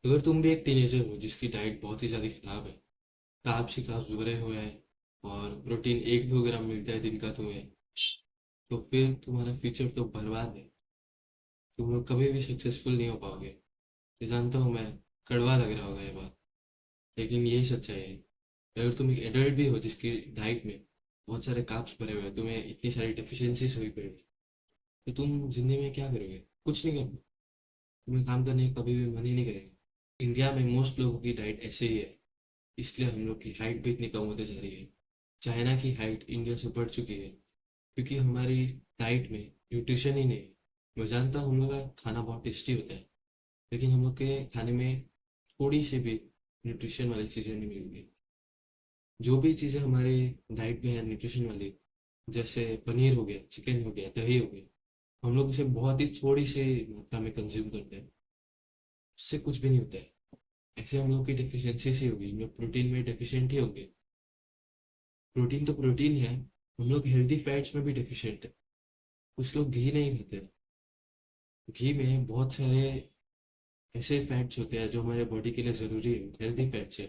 अगर तुम भी एक टीनेजर हो जिसकी डाइट बहुत ही ज़्यादा खराब है, कार्ब्स ही कार्ब्स भरे हुए हैं और प्रोटीन 1-2 ग्राम मिलता है दिन का तुम्हें, तो फिर तुम्हारा फ्यूचर तो बर्बाद है। तुम लोग कभी भी सक्सेसफुल नहीं हो पाओगे। ये जानता हूँ मैं, कड़वा लग रहा होगा ये बात, लेकिन यही सच्चाई है। अगर तुम एक एडल्ट भी हो जिसकी डाइट में बहुत सारे कार्ब्स भरे हुए हैं, तुम्हें इतनी सारी डेफिशिएंसीज हुई पड़ी, तो तुम जिंदगी में क्या करोगे? कुछ नहीं करोगे। तुम्हें काम करने का कभी भी मन ही नहीं करेगा। इंडिया में मोस्ट लोगों की डाइट ऐसे ही है, इसलिए हम लोग की हाइट भी इतनी कम होती जा रही है। चाइना की हाइट इंडिया से बढ़ चुकी है, क्योंकि हमारी डाइट में न्यूट्रिशन ही नहीं है। मैं जानता हूँ हम लोग का खाना बहुत टेस्टी होता है, लेकिन हम लोग के खाने में थोड़ी सी भी न्यूट्रिशन वाली चीज़ें नहीं मिलती। जो भी चीज़ें हमारे डाइट में है न्यूट्रिशन वाली, जैसे पनीर हो गया, चिकन हो गया, दही हो गया, हम लोग इसे बहुत ही थोड़ी सी मात्रा में कंज्यूम करते हैं। उससे कुछ भी नहीं होता है। ऐसे हम लोग की डेफिशिएंसी सी होगी, हम लोग प्रोटीन में डेफिशिएंट ही होंगे। प्रोटीन तो प्रोटीन है, हम लोग हेल्दी फैट्स में भी डेफिशिएंट है। कुछ लोग घी नहीं खाते। घी में बहुत सारे ऐसे फैट्स होते हैं जो हमारे बॉडी के लिए ज़रूरी है, हेल्दी फैट्स है,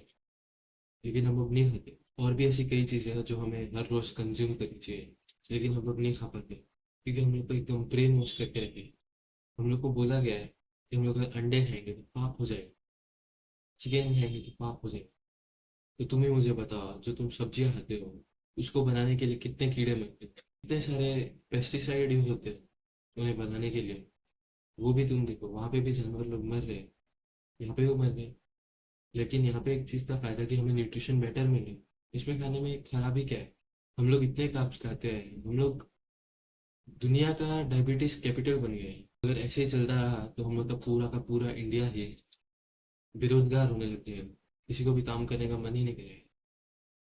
लेकिन हम लोग नहीं खाते। और भी ऐसी कई चीज़ें हैं जो हमें हर रोज़ कंज्यूम करनी चाहिए, लेकिन हम लोग नहीं खा पाते, क्योंकि हम लोग को एकदम ब्रेन वॉश करके रखे। हम लोग को बोला गया है कि हम लोग अगर अंडे खाएंगे तो पाप हो जाएगा, चिकन खाएंगे तो पाप हो जाएगा। तो तुम ही मुझे बताओ, जो तुम सब्जियां खाते हो, उसको बनाने के लिए कितने कीड़े मरते हैं, कितने सारे पेस्टिसाइड यूज होते हैं उन्हें बनाने के लिए। वो भी तुम देखो, वहां पे भी जानवर लोग मर रहे हैं, यहाँ पे भी मर रहे हैं। लेकिन यहाँ पे एक चीज का फायदा कि हमें न्यूट्रिशन बेटर मिले। इसमें खाने में खराबी क्या है? हम लोग इतने कार्ब्स खाते हैं, हम लोग दुनिया का डायबिटीज कैपिटल बन गए हैं। अगर ऐसे ही चलता रहा तो हम लोग का पूरा इंडिया ही बेरोजगार होने लग जाएगा। किसी को भी काम करने का मन ही नहीं करेगा।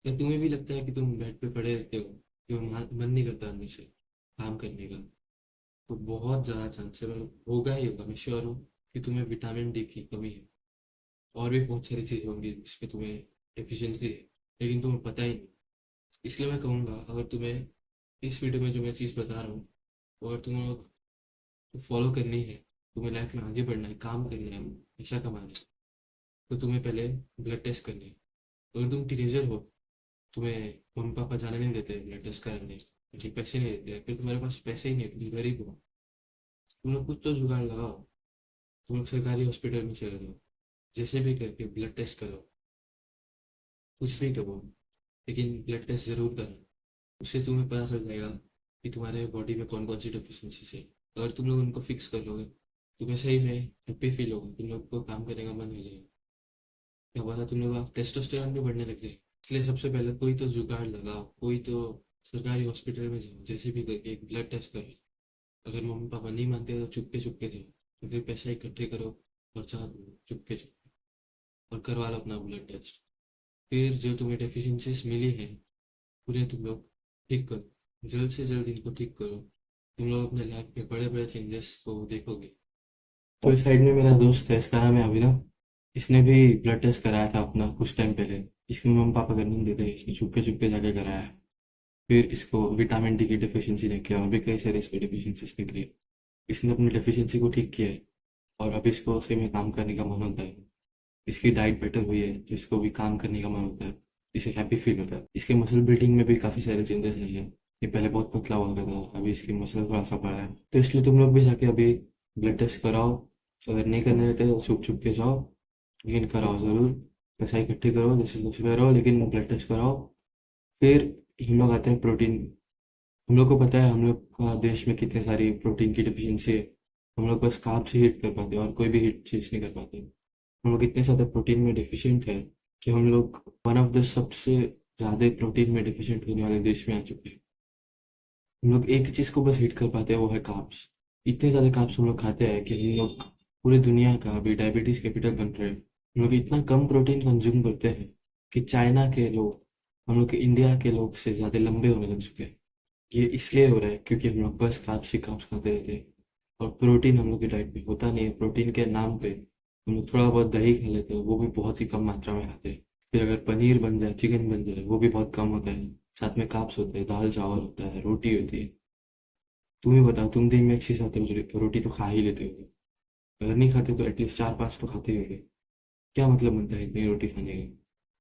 क्या तुम्हें भी लगता है कि तुम बेड पे पड़े रहते हो, कि मन नहीं करता अंदर से काम करने का? तो बहुत ज़्यादा चांसेस होगा ही होगा, मैं श्योर हूँ कि तुम्हें विटामिन डी की कमी है। और भी बहुत सारी चीज़ होंगी जिसमें तुम्हें डेफिशिएंसी है, लेकिन तुम्हें पता ही नहीं। इसलिए मैं कहूँगा, अगर तुम्हें इस वीडियो में जो मैं चीज़ बता रहा हूँ, वो अगर तुम्हें फॉलो करनी है, तुम्हें लाइफ में आगे बढ़ना है, काम करना है, पैसा कमाना है, तो तुम्हें पहले ब्लड टेस्ट करनी है। अगर तुम टीनेजर हो, तुम्हें मम्मी पापा जाने नहीं देते ब्लड टेस्ट कराने, क्योंकि पैसे नहीं देते, फिर तुम्हारे पास पैसे ही नहीं है, तुम गरीब हो, तुम लोग कुछ तो जुगाड़ लगाओ। तुम लोग सरकारी हॉस्पिटल में चले जाओ, जैसे भी करके ब्लड टेस्ट करो, कुछ भी करो, लेकिन ब्लड टेस्ट जरूर करो। उससे तुम्हें पता चल जाएगा कि तुम्हारे बॉडी में कौन कौन सी डेफिशिएंसीज है। अगर तुम लोग उनको फिक्स कर लोगे, तुम्हें सही में हैप्पी फील होगा, तुम लोग को काम करने का मन हो जाएगा। क्या पता तुम लोग का टेस्टोस्टेरोन भी बढ़ने लग जाए। इसलिए सबसे पहले कोई तो जुगाड़ लगाओ, कोई तो सरकारी हॉस्पिटल में जाओ, जैसे भी करके एक ब्लड टेस्ट करो। अगर मम्मी पापा नहीं मानते तो चुपके चुपके जाओ, तो फिर पैसा इकट्ठे करो और चाह चुपके चुपके और करवा लो अपना ब्लड टेस्ट। फिर जो तुम्हें डेफिशिएंसीज मिली हैं, पूरे तुम लोग ठीक करो, जल्द से जल्द इनको ठीक करो। तुम लोग अपने लाइफ में बड़े बड़े चेंजेस को देखोगे। तो इस साइड में मेरा दोस्त है, इसका नाम है अभिनव। इसने भी ब्लड टेस्ट कराया था अपना कुछ टाइम पहले। इसके मम्मी पापा करने नहीं देते, इसने चुपके चुपके जाके कराया है। फिर इसको विटामिन डी की डेफिशिएंसी निकली और भी कई सारी इसकी डेफिशिएंसीज निकली। इसने अपनी डेफिशिएंसी को ठीक किया है और अब इसको उसी में काम करने का मन होता है। इसकी डाइट बेटर हुई है, जिसको भी काम करने का मन होता है, इसे हैप्पी फील होता है। इसके मसल बिल्डिंग में भी काफ़ी सारे चेंजेस आए हैं। ये पहले बहुत पतला हुआ करता था, अभी इसकी मसल थोड़ा सा बढ़ा है। तो इसलिए तुम लोग भी जाके अभी ब्लड टेस्ट कराओ। अगर नहीं करने देते तो छुप छुप के जाओ, लेकिन कराओ ज़रूर। पैसा इकट्ठे करो, जैसे कुछ करो, लेकिन ब्लड टेस्ट कराओ। फिर हम लोग आते हैं प्रोटीन। हम लोग को पता है हम लोग का देश में कितने सारी प्रोटीन की डिफिशियंसी है। हम लोग बस कार्ब्स ही हिट कर पाते हैं और कोई भी हिट चीज़ नहीं कर पाते। हम लोग इतने ज़्यादा प्रोटीन में डिफिशिएंट है कि हम लोग वन ऑफ द सबसे ज़्यादा प्रोटीन में डिफिशिएंट होने वाले देश में आ चुके हैं। हम लोग एक चीज़ को बस हिट कर पाते हैं, वो है कार्ब्स। इतने ज़्यादा कार्ब्स हम लोग खाते हैं कि हम लोग पूरे दुनिया का अभी डायबिटीज़ कैपिटल बन रहे हैं। हम लोग इतना कम प्रोटीन कंज्यूम करते हैं कि चाइना के लोग हम लोग के इंडिया के लोग से ज़्यादा लंबे होने लग चुके हैं। ये इसलिए हो रहा है क्योंकि हम लोग बस कार्ब्स ही कार्ब्स खाते रहते हैं और प्रोटीन हम लोग की डाइट में होता नहीं है। प्रोटीन के नाम पे हम लोग थोड़ा बहुत दही खा लेते हैं, वो भी बहुत ही कम मात्रा में खाते हैं। फिर अगर पनीर बन जाए, चिकन बन जाए, वो भी बहुत कम होता है। साथ में कार्ब्स होते हैं, दाल चावल होता है, रोटी होती है। तुम ही बताओ, तुम दिन में 6-7 रोटी तो खा ही लेते होगे। अगर नहीं खाते तो एटलीस्ट 4-5 तो खाते ही होगे। क्या मतलब बनता है इतनी रोटी खाने का?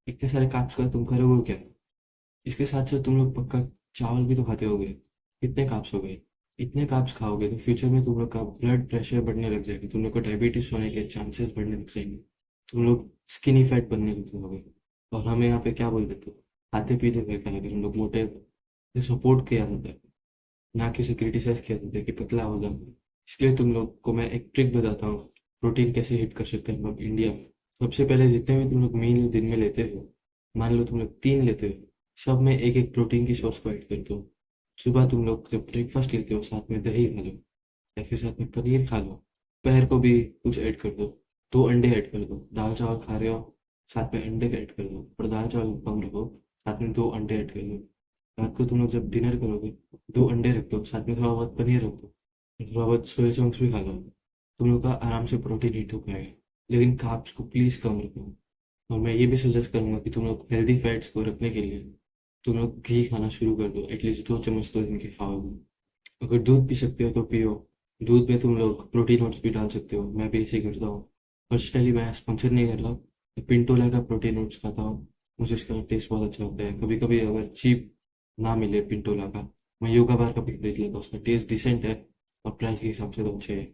इतने सारे कार्ब्स का तुम करोगे क्या? इसके साथ साथ तुम लोग पक्का चावल भी तो खाते होगे। कितने कार्ब्स हो गए? इतने कार्ब्स खाओगे तो फ्यूचर में तुम लोग का ब्लड प्रेशर बढ़ने लग जाएगा, तुम लोग को डायबिटीज होने के चांसेस बढ़ने लग जाएंगे, तुम लोग स्किनी फैट बनने लग जाओगे। और हमें यहाँ पे क्या बोल देते हो? खाते पीते हुए क्या अगर हम लोग मोटे से सपोर्ट किया जाता है, ना कि उसे क्रिटिसाइज किया जाता है कि पतला हो जाओ। इसलिए तुम लोग को मैं एक ट्रिक बताता हूँ, प्रोटीन कैसे हिट कर सकते हैं हम लोग इंडिया में। सबसे पहले जितने भी तुम लोग मील दिन में लेते हो, मान लो तुम लोग 3 लेते हो, सब में एक एक प्रोटीन की सोर्स को ऐड कर दो। सुबह तुम लोग जब ब्रेकफास्ट लेते हो साथ में दही खा लो, या फिर साथ में पनीर खा लो। दोपहर को भी कुछ ऐड कर दो, 2 अंडे ऐड कर दो। दाल चावल खा रहे हो, साथ में अंडे ऐड कर दो, पर दाल चावल कम रखो, साथ में 2 अंडे ऐड कर दो। रात को तुम लोग जब डिनर करोगे, 2 अंडे रख दो, साथ में थोड़ा बहुत पनीर रख दो, थोड़ा बहुत सोया चंक्स भी खा लो। तुम लोग का आराम से प्रोटीन हिट हो पाएगा। लेकिन कार्ब्स को प्लीज कम रखो। और मैं ये भी सजेस्ट करूंगा कि तुम लोग हेल्दी फैट्स को रखने के लिए तुम लोग घी खाना शुरू कर दो, एटलीस्ट 2 चम्मच तो दिन के खाओगे। अगर दूध पी सकते हो तो पियो। दूध में तुम लोग प्रोटीन ओट्स भी डाल सकते हो, मैं भी ऐसे ही करता हूँ। पर्सनली मैं स्पॉन्सर नहीं कर रहा, मैं पिंटोला का प्रोटीन ओट्स खाता हूँ। मुझे इसका टेस्ट बहुत अच्छा लगता है। कभी कभी अगर चीप ना मिले पिंटोला का, मैं योगा बार का भी खरीद लेता हूँ। उसका टेस्ट डिसेंट है और प्राइस के हिसाब से तो अच्छे है।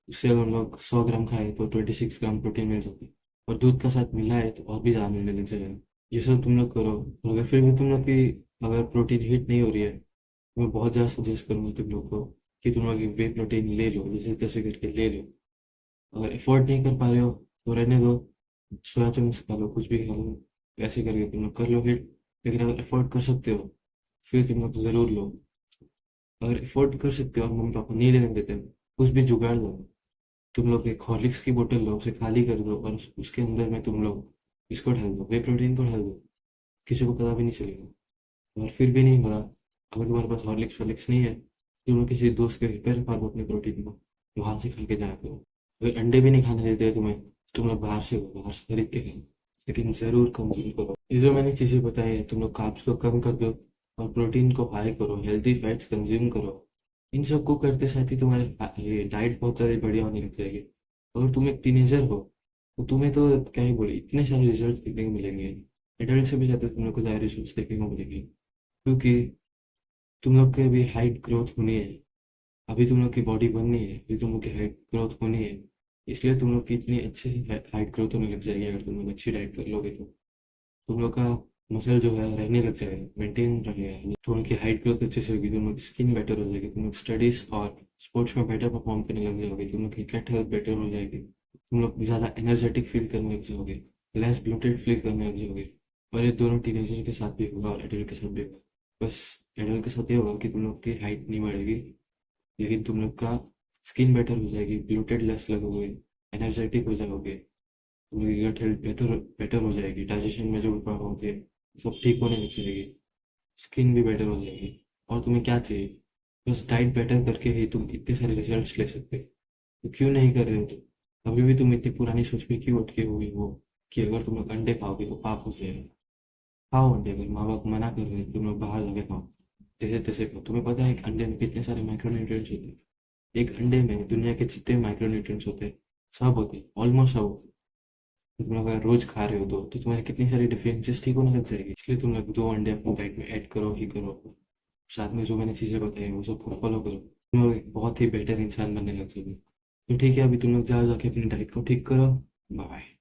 उससे अगर हम लोग 100 ग्राम खाए तो 26 ग्राम प्रोटीन मिल सकती है। और दूध का साथ मिला है तो और भी ज़्यादा मिलने लग जाएगा। ये सब तुम लोग करो। और अगर फिर भी तुम लोग की अगर प्रोटीन हिट नहीं हो रही है, तो मैं बहुत ज़्यादा सजेस्ट करूँगा तुम लोग को कि तुम लोग वे प्रोटीन ले लो, जैसे तैसे करके ले लो। अगर एफोर्ड नहीं कर पा रहे हो तो रहने दो, सोया चंक्स खा लो, कुछ भी खा लो, ऐसे करके तुम लोग कर लो हिट। लेकिन अगर एफोर्ड कर सकते हो फिर तुम लोग ज़रूर लो। अगर एफोर्ड कर सकते हो और मम्मी पापा नहीं लेने देते हो, कुछ भी जुगाड़ दो। तुम लोग एक हॉर्लिक्स की बोतल लो, उसे खाली कर दो और उसके अंदर में तुम लोग इसको डाल दो, वे प्रोटीन को डाल दो। किसी को पता भी नहीं चलेगा। और फिर भी नहीं हो रहा, अगर तुम्हारे पास हॉर्लिक्स वॉर्लिक्स नहीं है, तुम लोग किसी दोस्त के घर पे रखा दो अपने प्रोटीन को, वहां से खा के जाया करो। अगर अंडे भी नहीं खाने देते हैं तुम्हें, तो तुम लोग बाहर से खरीद के खाओ, लेकिन जरूर कंज्यूम करो। ये जो मैंने चीजें बताई है, तुम लोग कार्ब्स को कम कर दो और प्रोटीन को हाई करो, हेल्दी फैट्स कंज्यूम करो। इन सब को करते साथ ही तुम्हारे ये डाइट बहुत ज़्यादा बढ़िया होने लग जाएगी। अगर तुम एक टीनेजर हो तो तुम्हें तो क्या ही बोले, इतने सारे रिजल्ट्स देखने को मिलेंगे। एडल्ट से भी ज़्यादा तुम लोग को ज़्यादा रिजल्ट्स देखने को मिलेंगे, क्योंकि तुम लोग की अभी हाइट ग्रोथ होनी है। अभी तुम लोग की बॉडी बननी है, अभी तुम लोग की हाइट ग्रोथ होनी है। इसलिए तुम लोग की इतनी अच्छी हाइट ग्रोथ होने लग जाएगी अगर तुम लोग अच्छी डाइट कर लोगे तो। तुम लोग का मसल जो है रहने लग जाएगा, मेंटेन रहेगा। तुम लोग की हाइट ग्रोथ अच्छे से होगी, तुम लोग की स्किन बेटर हो जाएगी, तुम लोग स्टडीज और स्पोर्ट्स में बेटर परफॉर्म करने लग जाओगे, तुम लोग की गट हेल्थ बेटर हो जाएगी, तुम लोग ज़्यादा एनर्जेटिक फील करने लग जाओगे, लेस ब्लोटेड फील करने लग जाओगे। और ये दोनों टीनेजर के साथ भी होगा और एडल्ट के साथ भी होगा। बस एडल्ट के साथ ये होगा कि तुम लोग की हाइट नहीं बढ़ेगी, लेकिन तुम लोग का स्किन बेटर हो जाएगी, ब्लोटेड लेस लगोगे, एनर्जेटिक हो जाओगे, तुम्हारी गट हेल्थ बेटर बेटर हो जाएगी, डाइजेशन में जो भी प्रॉब्लम होती है सब ठीक होने लग जाएगी, स्किन भी बेटर हो जाएगी। और तुम्हें क्या चाहिए? बस डाइट बेटर करके ही तुम इतने सारे रिजल्ट्स ले सकते हो। तो क्यों नहीं कर रहे हो तुम? अभी भी तुम इतनी पुरानी सोच में क्यों अटके हुए हो कि अगर तुम लोग अंडे खाओगे तो पाप हो जाएगा? खाओ अंडे, अगर माँ बाप मना कर रहे हैं तुम लोग बाहर जाके खाओ, जैसे तैसे खाओ। तुम्हें पता है एक अंडे में कितने सारे माइक्रोन्यूट्रिएंट्स होते हैं? एक अंडे में दुनिया के जितने माइक्रोन्यूट्रिएंट्स होते हैं सब होते हैं, ऑलमोस्ट सब होते हैं। तो तुम लोग अगर रोज खा रहे हो तो तुम्हारी कितनी सारी डिफरेंसेस ठीक होने लग जाएगी। इसलिए तुम लोग 2 अंडे अपनी डाइट में ऐड करो ही करो। साथ में जो मैंने चीज़ें बताई वो सबको फॉलो करो, तुम लोग एक बहुत ही बेटर इंसान बनने लग जाओगे। तो ठीक है, अभी तुम लोग जाओ, जाके अपनी डाइट को ठीक करो। बाय।